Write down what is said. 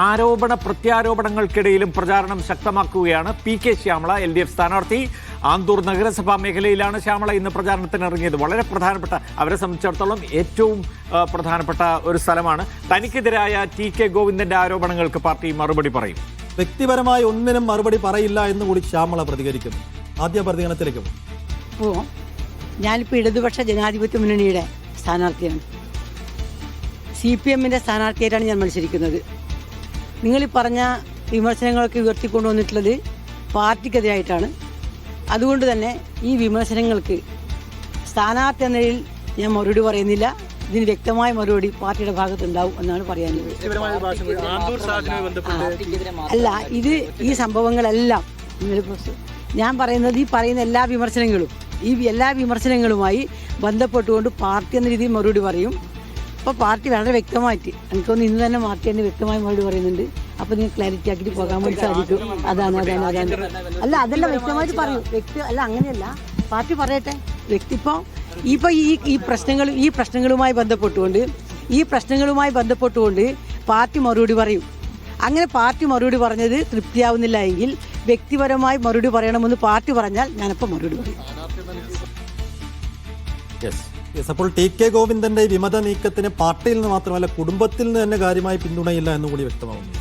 ആരോപണ പ്രത്യാരോപണങ്ങൾക്കിടയിലും പ്രചാരണം ശക്തമാക്കുകയാണ് PK Shyamala, LDF സ്ഥാനാർത്ഥി. ആന്തൂർ നഗരസഭാ മേഖലയിലാണ് ശ്യാമള ഇന്ന് പ്രചാരണത്തിന് ഇറങ്ങിയത്. വളരെ പ്രധാനപ്പെട്ട, അവരെ സംബന്ധിച്ചിടത്തോളം ഏറ്റവും പ്രധാനപ്പെട്ട ഒരു സ്ഥലമാണ്. തനിക്കെതിരായ TK ഗോവിന്ദന്റെ ആരോപണങ്ങൾക്ക് പാർട്ടി മറുപടി പറയും. വ്യക്തിപരമായി ഒന്നിനും മറുപടി പറയില്ല എന്ന് കൂടി ശ്യാമള പ്രതികരിക്കുന്നു. ആദ്യ പ്രതികരണത്തിലേക്കും ഞാനിപ്പോൾ ഇടതുപക്ഷ ജനാധിപത്യ മുന്നണിയുടെ സ്ഥാനാർത്ഥിയാണ്. CPM-ന്റെ സ്ഥാനാർത്ഥിയായിട്ടാണ് ഞാൻ മത്സരിക്കുന്നത്. നിങ്ങൾ പറഞ്ഞ വിമർശനങ്ങളൊക്കെ ഉയർത്തിക്കൊണ്ടുവന്നിട്ടുള്ളത് പാർട്ടിക്കെതിരായിട്ടാണ്. അതുകൊണ്ട് തന്നെ ഈ വിമർശനങ്ങൾക്ക് സ്ഥാനാർത്ഥി എന്ന നിലയിൽ ഞാൻ മറുപടി പറയുന്നില്ല. ഇതിന് വ്യക്തമായ മറുപടി പാർട്ടിയുടെ ഭാഗത്തുണ്ടാവും എന്നാണ് പറയാനുള്ളത്. അല്ല, ഈ സംഭവങ്ങളെല്ലാം ഞാൻ പറയുന്നത്, ഈ പറയുന്ന എല്ലാ വിമർശനങ്ങളുമായി ബന്ധപ്പെട്ടുകൊണ്ട് പാർട്ടി എന്ന രീതിയിൽ മറുപടി പറയും. അപ്പോൾ പാർട്ടി വളരെ വ്യക്തമായിട്ട്, എനിക്കൊന്ന് ഇന്ന് തന്നെ പാർട്ടി തന്നെ വ്യക്തമായ മറുപടി പറയുന്നുണ്ട്. അപ്പോൾ നിങ്ങൾ ക്ലാരിറ്റി ആക്കിയിട്ട് പോകാൻ വേണ്ടി സാധിക്കും. അതാണ്. അല്ല, അതെല്ലാം വ്യക്തമായിട്ട് പറയും. അങ്ങനെയല്ല, പാർട്ടി പറയട്ടെ. ഇപ്പോൾ ഈ പ്രശ്നങ്ങളുമായി ബന്ധപ്പെട്ടുകൊണ്ട് പാർട്ടി മറുപടി പറയും. അങ്ങനെ പാർട്ടി മറുപടി പറഞ്ഞത് തൃപ്തിയാവുന്നില്ല എങ്കിൽ വ്യക്തിപരമായി മറുപടി പറയണമെന്ന് പാർട്ടി പറഞ്ഞാൽ ഞാനപ്പോൾ മറുപടി പറയും. അപ്പോൾ TK ഗോവിന്ദന്റെ വിമത നീക്കത്തിന് പാർട്ടിയിൽ നിന്ന് മാത്രമല്ല കുടുംബത്തിൽ നിന്ന് തന്നെ കാര്യമായി പിന്തുണയില്ല എന്നുകൂടി വ്യക്തമാവുന്നു.